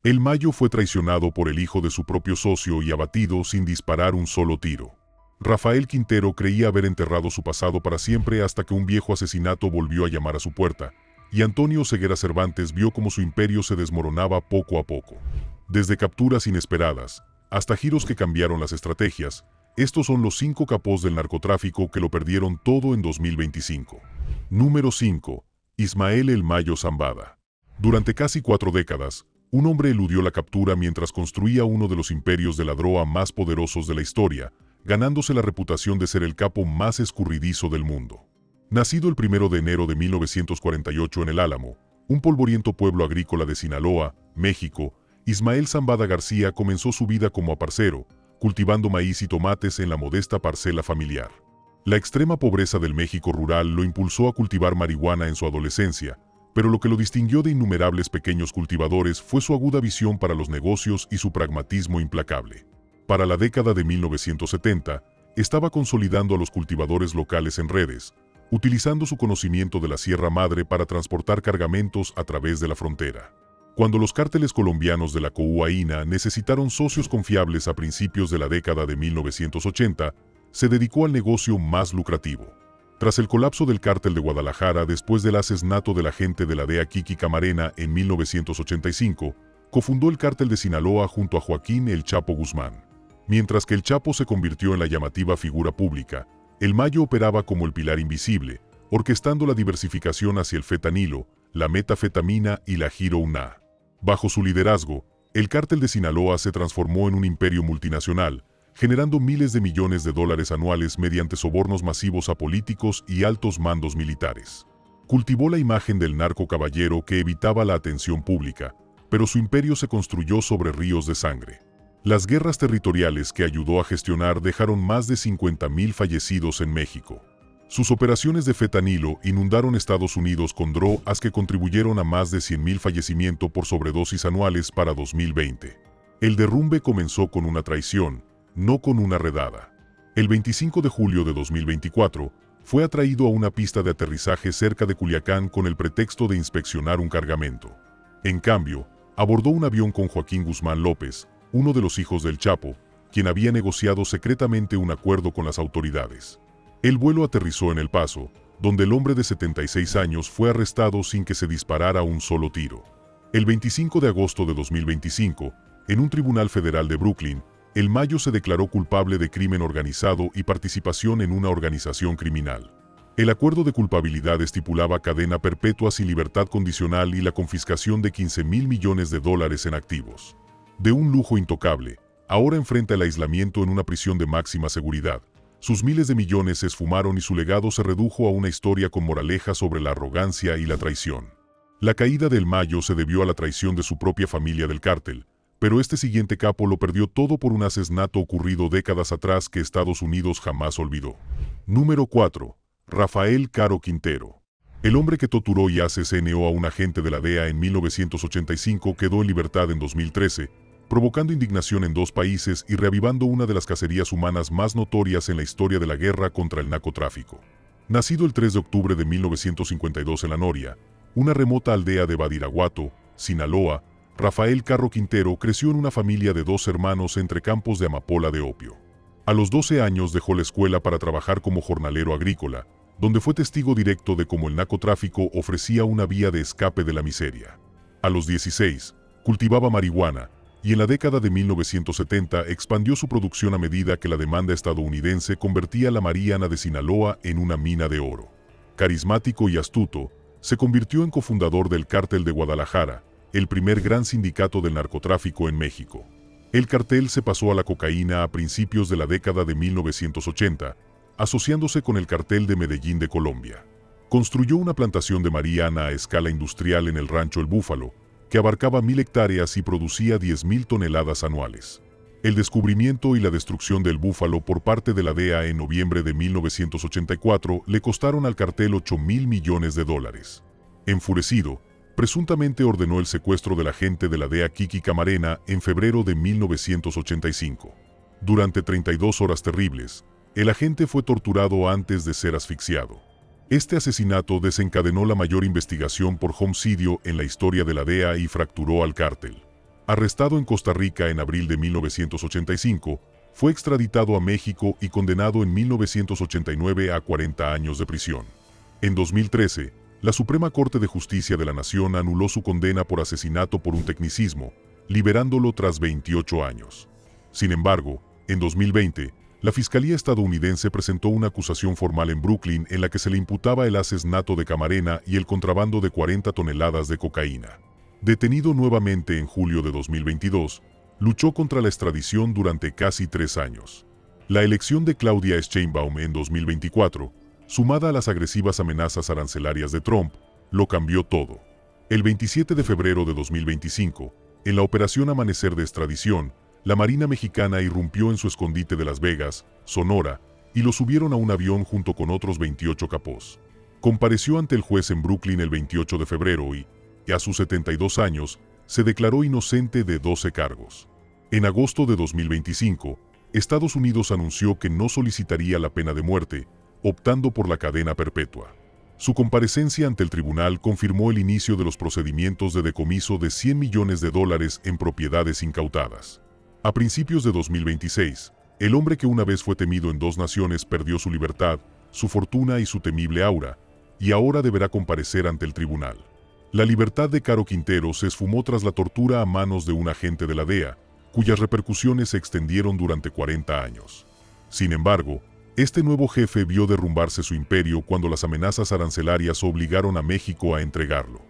El Mayo fue traicionado por el hijo de su propio socio y abatido sin disparar un solo tiro. Rafael Quintero creía haber enterrado su pasado para siempre hasta que un viejo asesinato volvió a llamar a su puerta, y Antonio Ceguera Cervantes vio cómo su imperio se desmoronaba poco a poco. Desde capturas inesperadas, hasta giros que cambiaron las estrategias, estos son los 5 capos del narcotráfico que lo perdieron todo en 2025. Número 5. Ismael El Mayo Zambada. Durante casi 4 décadas, un hombre eludió la captura mientras construía uno de los imperios de la droga más poderosos de la historia, ganándose la reputación de ser el capo más escurridizo del mundo. Nacido el 1 de enero de 1948 en El Álamo, un polvoriento pueblo agrícola de Sinaloa, México, Ismael Zambada García comenzó su vida como aparcero, cultivando maíz y tomates en la modesta parcela familiar. La extrema pobreza del México rural lo impulsó a cultivar marihuana en su adolescencia, pero lo que lo distinguió de innumerables pequeños cultivadores fue su aguda visión para los negocios y su pragmatismo implacable. Para la década de 1970, estaba consolidando a los cultivadores locales en redes, utilizando su conocimiento de la Sierra Madre para transportar cargamentos a través de la frontera. Cuando los cárteles colombianos de la cocaína necesitaron socios confiables a principios de la década de 1980, se dedicó al negocio más lucrativo. Tras el colapso del cártel de Guadalajara después del asesinato del agente de la DEA Kiki Camarena en 1985, cofundó el cártel de Sinaloa junto a Joaquín El Chapo Guzmán. Mientras que El Chapo se convirtió en la llamativa figura pública, El Mayo operaba como el pilar invisible, orquestando la diversificación hacia el fentanilo, la metafetamina y la heroína. Bajo su liderazgo, el cártel de Sinaloa se transformó en un imperio multinacional, generando miles de millones de dólares anuales mediante sobornos masivos a políticos y altos mandos militares. Cultivó la imagen del narco caballero que evitaba la atención pública, pero su imperio se construyó sobre ríos de sangre. Las guerras territoriales que ayudó a gestionar dejaron más de 50,000 fallecidos en México. Sus operaciones de fentanilo inundaron Estados Unidos con drogas que contribuyeron a más de 100,000 fallecimientos por sobredosis anuales para 2020. El derrumbe comenzó con una traición, no con una redada. El 25 de julio de 2024, fue atraído a una pista de aterrizaje cerca de Culiacán con el pretexto de inspeccionar un cargamento. En cambio, abordó un avión con Joaquín Guzmán López, uno de los hijos del Chapo, quien había negociado secretamente un acuerdo con las autoridades. El vuelo aterrizó en El Paso, donde el hombre de 76 años fue arrestado sin que se disparara un solo tiro. El 25 de agosto de 2025, en un tribunal federal de Brooklyn, El Mayo se declaró culpable de crimen organizado y participación en una organización criminal. El acuerdo de culpabilidad estipulaba cadena perpetua sin libertad condicional y la confiscación de 15,000 millones de dólares en activos. De un lujo intocable, ahora enfrenta el aislamiento en una prisión de máxima seguridad. Sus miles de millones se esfumaron y su legado se redujo a una historia con moraleja sobre la arrogancia y la traición. La caída del Mayo se debió a la traición de su propia familia del cártel, pero este siguiente capo lo perdió todo por un asesinato ocurrido décadas atrás que Estados Unidos jamás olvidó. Número 4. Rafael Caro Quintero. El hombre que torturó y asesinó a un agente de la DEA en 1985 quedó en libertad en 2013, provocando indignación en 2 países y reavivando una de las cacerías humanas más notorias en la historia de la guerra contra el narcotráfico. Nacido el 3 de octubre de 1952 en La Noria, una remota aldea de Badiraguato, Sinaloa, Rafael Caro Quintero creció en una familia de 2 hermanos entre campos de amapola de opio. A los 12 años dejó la escuela para trabajar como jornalero agrícola, donde fue testigo directo de cómo el narcotráfico ofrecía una vía de escape de la miseria. A los 16, cultivaba marihuana, y en la década de 1970 expandió su producción a medida que la demanda estadounidense convertía la Mariana de Sinaloa en una mina de oro. Carismático y astuto, se convirtió en cofundador del Cártel de Guadalajara, el primer gran sindicato del narcotráfico en México. El cartel se pasó a la cocaína a principios de la década de 1980, asociándose con el Cartel de Medellín de Colombia. Construyó una plantación de marihuana a escala industrial en el rancho El Búfalo, que abarcaba 1,000 hectáreas y producía 10,000 toneladas anuales. El descubrimiento y la destrucción del búfalo por parte de la DEA en noviembre de 1984 le costaron al cartel 8,000 millones de dólares. Enfurecido, presuntamente ordenó el secuestro del agente de la DEA Kiki Camarena en febrero de 1985. Durante 32 horas terribles, el agente fue torturado antes de ser asfixiado. Este asesinato desencadenó la mayor investigación por homicidio en la historia de la DEA y fracturó al cártel. Arrestado en Costa Rica en abril de 1985, fue extraditado a México y condenado en 1989 a 40 años de prisión. En 2013, la Suprema Corte de Justicia de la Nación anuló su condena por asesinato por un tecnicismo, liberándolo tras 28 años. Sin embargo, en 2020, la Fiscalía estadounidense presentó una acusación formal en Brooklyn en la que se le imputaba el asesinato de Camarena y el contrabando de 40 toneladas de cocaína. Detenido nuevamente en julio de 2022, luchó contra la extradición durante casi 3 años. La elección de Claudia Sheinbaum en 2024, sumada a las agresivas amenazas arancelarias de Trump, lo cambió todo. El 27 de febrero de 2025, en la operación Amanecer de extradición, la Marina mexicana irrumpió en su escondite de Las Vegas, Sonora, y lo subieron a un avión junto con otros 28 capos. Compareció ante el juez en Brooklyn el 28 de febrero y, a sus 72 años, se declaró inocente de 12 cargos. En agosto de 2025, Estados Unidos anunció que no solicitaría la pena de muerte, optando por la cadena perpetua. Su comparecencia ante el tribunal confirmó el inicio de los procedimientos de decomiso de $100 millones en propiedades incautadas. A principios de 2026, el hombre que una vez fue temido en 2 naciones perdió su libertad, su fortuna y su temible aura, y ahora deberá comparecer ante el tribunal. La libertad de Caro Quintero se esfumó tras la tortura a manos de un agente de la DEA, cuyas repercusiones se extendieron durante 40 años. Sin embargo, este nuevo jefe vio derrumbarse su imperio cuando las amenazas arancelarias obligaron a México a entregarlo.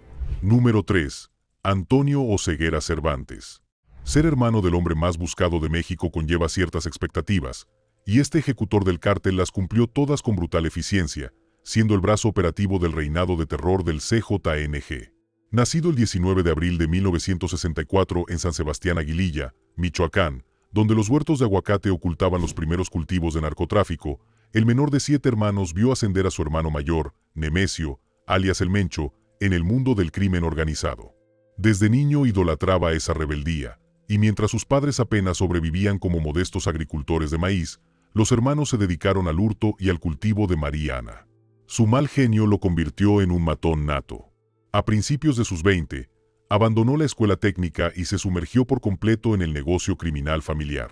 Número 3. Antonio Oseguera Cervantes. Ser hermano del hombre más buscado de México conlleva ciertas expectativas, y este ejecutor del cártel las cumplió todas con brutal eficiencia, siendo el brazo operativo del reinado de terror del CJNG. Nacido el 19 de abril de 1964 en San Sebastián Aguililla, Michoacán, donde los huertos de aguacate ocultaban los primeros cultivos de narcotráfico, el menor de 7 hermanos vio ascender a su hermano mayor, Nemesio, alias el Mencho, en el mundo del crimen organizado. Desde niño idolatraba esa rebeldía, y mientras sus padres apenas sobrevivían como modestos agricultores de maíz, los hermanos se dedicaron al hurto y al cultivo de marihuana. Su mal genio lo convirtió en un matón nato. A principios de sus 20, abandonó la escuela técnica y se sumergió por completo en el negocio criminal familiar.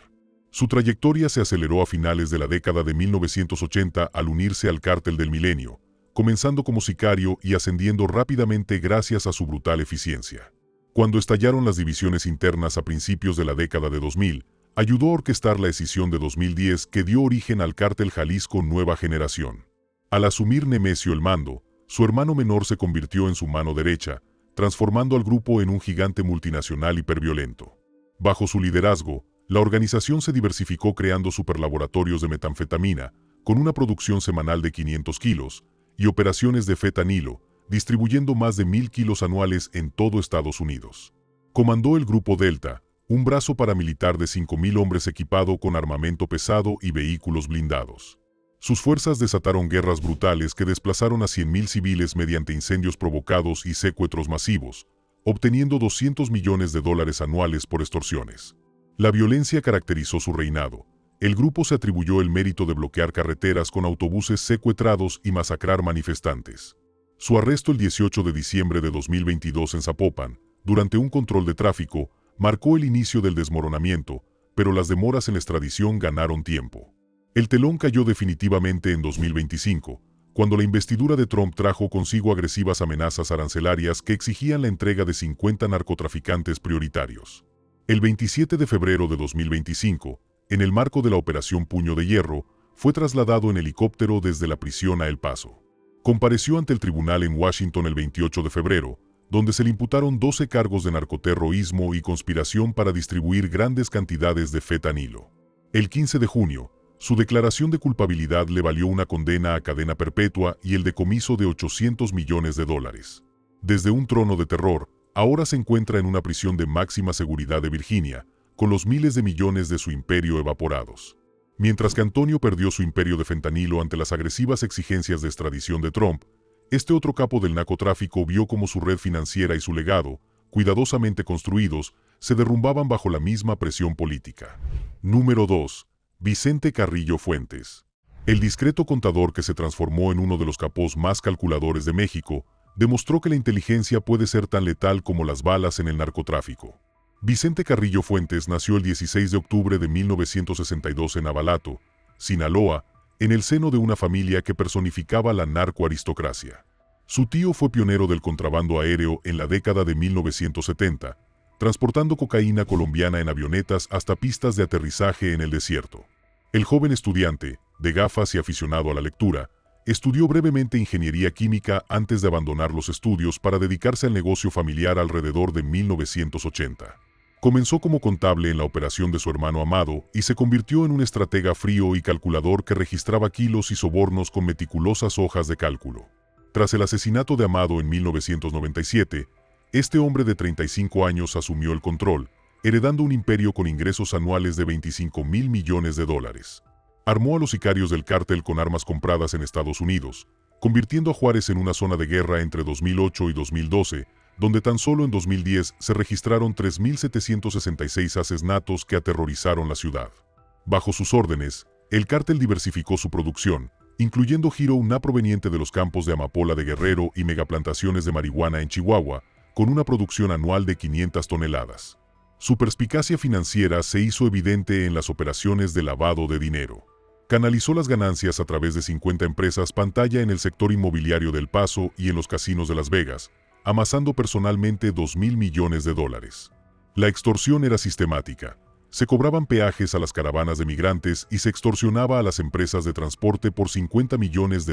Su trayectoria se aceleró a finales de la década de 1980 al unirse al Cártel del Milenio, comenzando como sicario y ascendiendo rápidamente gracias a su brutal eficiencia. Cuando estallaron las divisiones internas a principios de la década de 2000, ayudó a orquestar la escisión de 2010 que dio origen al Cártel Jalisco Nueva Generación. Al asumir Nemesio el mando, su hermano menor se convirtió en su mano derecha, transformando al grupo en un gigante multinacional hiperviolento. Bajo su liderazgo, la organización se diversificó creando superlaboratorios de metanfetamina, con una producción semanal de 500 kilos, y operaciones de fentanilo, distribuyendo más de 1,000 kilos anuales en todo Estados Unidos. Comandó el Grupo Delta, un brazo paramilitar de 5,000 hombres equipado con armamento pesado y vehículos blindados. Sus fuerzas desataron guerras brutales que desplazaron a 100,000 civiles mediante incendios provocados y secuestros masivos, obteniendo $200 millones anuales por extorsiones. La violencia caracterizó su reinado. El grupo se atribuyó el mérito de bloquear carreteras con autobuses secuestrados y masacrar manifestantes. Su arresto el 18 de diciembre de 2022 en Zapopan, durante un control de tráfico, marcó el inicio del desmoronamiento, pero las demoras en la extradición ganaron tiempo. El telón cayó definitivamente en 2025, cuando la investidura de Trump trajo consigo agresivas amenazas arancelarias que exigían la entrega de 50 narcotraficantes prioritarios. El 27 de febrero de 2025, en el marco de la Operación Puño de Hierro, fue trasladado en helicóptero desde la prisión a El Paso. Compareció ante el tribunal en Washington el 28 de febrero, donde se le imputaron 12 cargos de narcoterrorismo y conspiración para distribuir grandes cantidades de fentanilo. El 15 de junio, su declaración de culpabilidad le valió una condena a cadena perpetua y el decomiso de $800 millones. Desde un trono de terror, ahora se encuentra en una prisión de máxima seguridad de Virginia, con los miles de millones de su imperio evaporados. Mientras que Antonio perdió su imperio de fentanilo ante las agresivas exigencias de extradición de Trump, este otro capo del narcotráfico vio cómo su red financiera y su legado, cuidadosamente construidos, se derrumbaban bajo la misma presión política. Número 2. Vicente Carrillo Fuentes. El discreto contador que se transformó en uno de los capos más calculadores de México, demostró que la inteligencia puede ser tan letal como las balas en el narcotráfico. Vicente Carrillo Fuentes nació el 16 de octubre de 1962 en Abalato, Sinaloa, en el seno de una familia que personificaba la narcoaristocracia. Su tío fue pionero del contrabando aéreo en la década de 1970, transportando cocaína colombiana en avionetas hasta pistas de aterrizaje en el desierto. El joven estudiante, de gafas y aficionado a la lectura, estudió brevemente ingeniería química antes de abandonar los estudios para dedicarse al negocio familiar alrededor de 1980. Comenzó como contable en la operación de su hermano Amado y se convirtió en un estratega frío y calculador que registraba kilos y sobornos con meticulosas hojas de cálculo. Tras el asesinato de Amado en 1997, este hombre de 35 años asumió el control, heredando un imperio con ingresos anuales de $25.000 millones. Armó a los sicarios del cártel con armas compradas en Estados Unidos, convirtiendo a Juárez en una zona de guerra entre 2008 y 2012, donde tan solo en 2010 se registraron 3.766 asesinatos que aterrorizaron la ciudad. Bajo sus órdenes, el cártel diversificó su producción, incluyendo heroína proveniente de los campos de amapola de Guerrero y megaplantaciones de marihuana en Chihuahua, con una producción anual de 500 toneladas. Su perspicacia financiera se hizo evidente en las operaciones de lavado de dinero. Canalizó las ganancias a través de 50 empresas pantalla en el sector inmobiliario del Paso y en los casinos de Las Vegas, amasando personalmente $2.000 millones. La extorsión era sistemática. Se cobraban peajes a las caravanas de migrantes y se extorsionaba a las empresas de transporte por $50 millones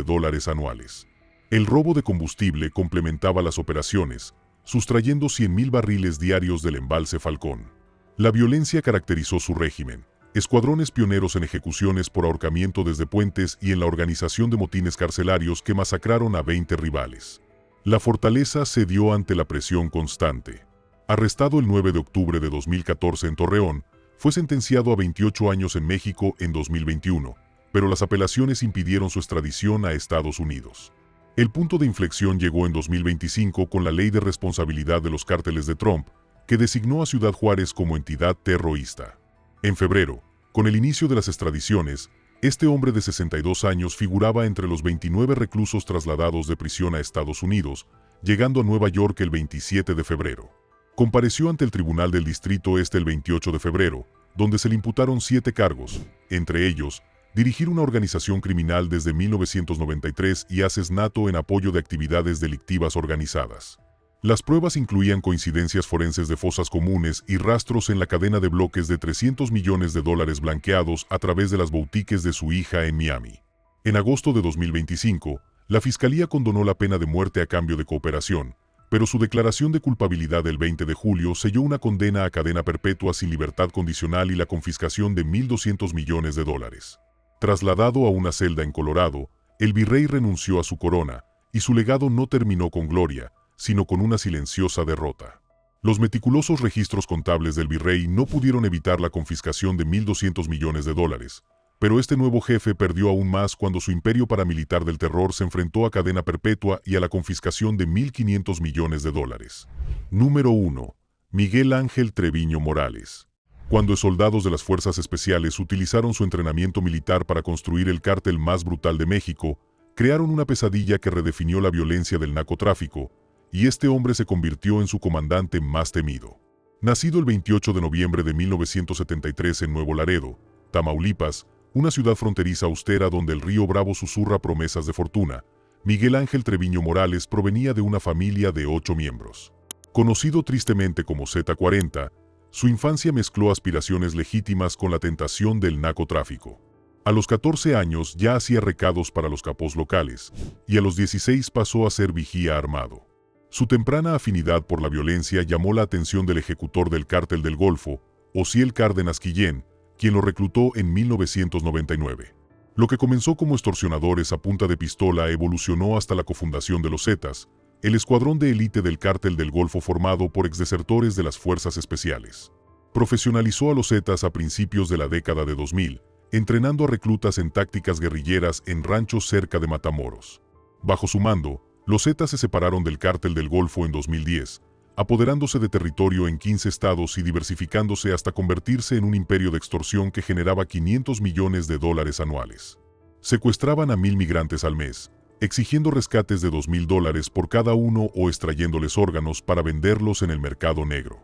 anuales. El robo de combustible complementaba las operaciones, sustrayendo 100.000 barriles diarios del embalse Falcón. La violencia caracterizó su régimen. Escuadrones pioneros en ejecuciones por ahorcamiento desde puentes y en la organización de motines carcelarios que masacraron a 20 rivales. La fortaleza cedió ante la presión constante. Arrestado el 9 de octubre de 2014 en Torreón, fue sentenciado a 28 años en México en 2021, pero las apelaciones impidieron su extradición a Estados Unidos. El punto de inflexión llegó en 2025 con la Ley de Responsabilidad de los Cárteles de Trump, que designó a Ciudad Juárez como entidad terrorista. En febrero, con el inicio de las extradiciones, este hombre de 62 años figuraba entre los 29 reclusos trasladados de prisión a Estados Unidos, llegando a Nueva York el 27 de febrero. Compareció ante el Tribunal del Distrito Este el 28 de febrero, donde se le imputaron 7 cargos, entre ellos, dirigir una organización criminal desde 1993 y asesinato en apoyo de actividades delictivas organizadas. Las pruebas incluían coincidencias forenses de fosas comunes y rastros en la cadena de bloques de $300 millones blanqueados a través de las boutiques de su hija en Miami. En agosto de 2025, la Fiscalía condonó la pena de muerte a cambio de cooperación, pero su declaración de culpabilidad del 20 de julio selló una condena a cadena perpetua sin libertad condicional y la confiscación de $1.200 millones. Trasladado a una celda en Colorado, el virrey renunció a su corona, y su legado no terminó con gloria, sino con una silenciosa derrota. Los meticulosos registros contables del virrey no pudieron evitar la confiscación de $1.200 millones, pero este nuevo jefe perdió aún más cuando su imperio paramilitar del terror se enfrentó a cadena perpetua y a la confiscación de $1.500 millones. Número 1. Miguel Ángel Treviño Morales. Cuando soldados de las Fuerzas Especiales utilizaron su entrenamiento militar para construir el cártel más brutal de México, crearon una pesadilla que redefinió la violencia del narcotráfico, y este hombre se convirtió en su comandante más temido. Nacido el 28 de noviembre de 1973 en Nuevo Laredo, Tamaulipas, una ciudad fronteriza austera donde el río Bravo susurra promesas de fortuna, Miguel Ángel Treviño Morales provenía de una familia de 8 miembros. Conocido tristemente como Z40, su infancia mezcló aspiraciones legítimas con la tentación del narcotráfico. A los 14 años ya hacía recados para los capós locales, y a los 16 pasó a ser vigía armado. Su temprana afinidad por la violencia llamó la atención del ejecutor del Cártel del Golfo, Osiel Cárdenas Quillén, quien lo reclutó en 1999. Lo que comenzó como extorsionadores a punta de pistola evolucionó hasta la cofundación de los Zetas, el escuadrón de élite del Cártel del Golfo formado por exdesertores de las Fuerzas Especiales. Profesionalizó a los Zetas a principios de la década de 2000, entrenando a reclutas en tácticas guerrilleras en ranchos cerca de Matamoros. Bajo su mando, los Zetas se separaron del Cártel del Golfo en 2010, apoderándose de territorio en 15 estados y diversificándose hasta convertirse en un imperio de extorsión que generaba $500 millones anuales. Secuestraban a 1.000 migrantes al mes, exigiendo rescates de $2.000 por cada uno o extrayéndoles órganos para venderlos en el mercado negro.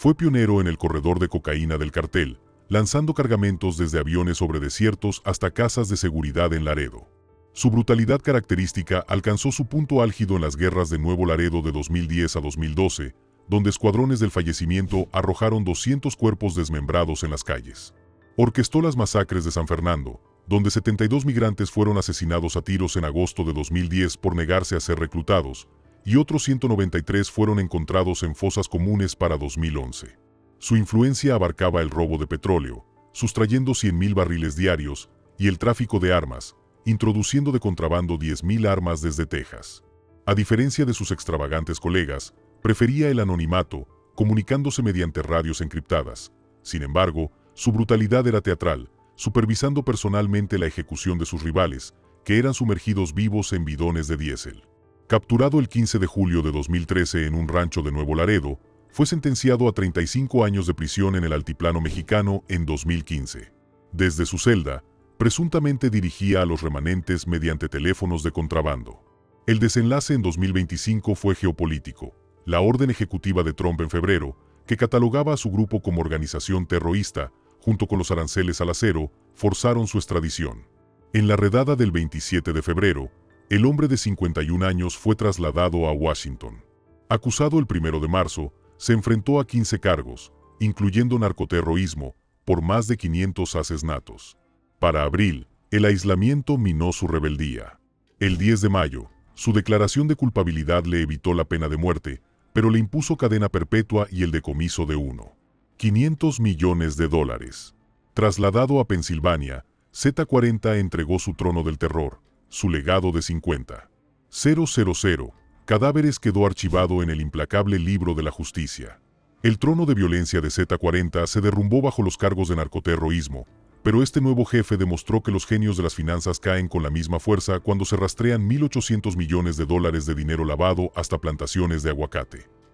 Fue pionero en el corredor de cocaína del cartel, lanzando cargamentos desde aviones sobre desiertos hasta casas de seguridad en Laredo. Su brutalidad característica alcanzó su punto álgido en las guerras de Nuevo Laredo de 2010 a 2012, donde escuadrones del fallecimiento arrojaron 200 cuerpos desmembrados en las calles. Orquestó las masacres de San Fernando, donde 72 migrantes fueron asesinados a tiros en agosto de 2010 por negarse a ser reclutados, y otros 193 fueron encontrados en fosas comunes para 2011. Su influencia abarcaba el robo de petróleo, sustrayendo 100.000 barriles diarios, y el tráfico de armas, introduciendo de contrabando 10.000 armas desde Texas. A diferencia de sus extravagantes colegas, prefería el anonimato, comunicándose mediante radios encriptadas. Sin embargo, su brutalidad era teatral, supervisando personalmente la ejecución de sus rivales, que eran sumergidos vivos en bidones de diésel. Capturado el 15 de julio de 2013 en un rancho de Nuevo Laredo, fue sentenciado a 35 años de prisión en el altiplano mexicano en 2015. Desde su celda, presuntamente dirigía a los remanentes mediante teléfonos de contrabando. El desenlace en 2025 fue geopolítico. La orden ejecutiva de Trump en febrero, que catalogaba a su grupo como organización terrorista, junto con los aranceles al acero, forzaron su extradición. En la redada del 27 de febrero, el hombre de 51 años fue trasladado a Washington. Acusado el 1 de marzo, se enfrentó a 15 cargos, incluyendo narcoterrorismo, por más de 500 asesinatos. Para abril, el aislamiento minó su rebeldía. El 10 de mayo, su declaración de culpabilidad le evitó la pena de muerte, pero le impuso cadena perpetua y el decomiso de $500 millones. Trasladado a Pensilvania, Z40 entregó su trono del terror, su legado de 50.000 cadáveres quedó archivado en el implacable libro de la justicia. El trono de violencia de Z40 se derrumbó bajo los cargos de narcoterrorismo, pero este nuevo jefe demostró que los genios de las finanzas caen con la misma fuerza cuando se rastrean $1.800 millones de dinero lavado hasta plantaciones de aguacate.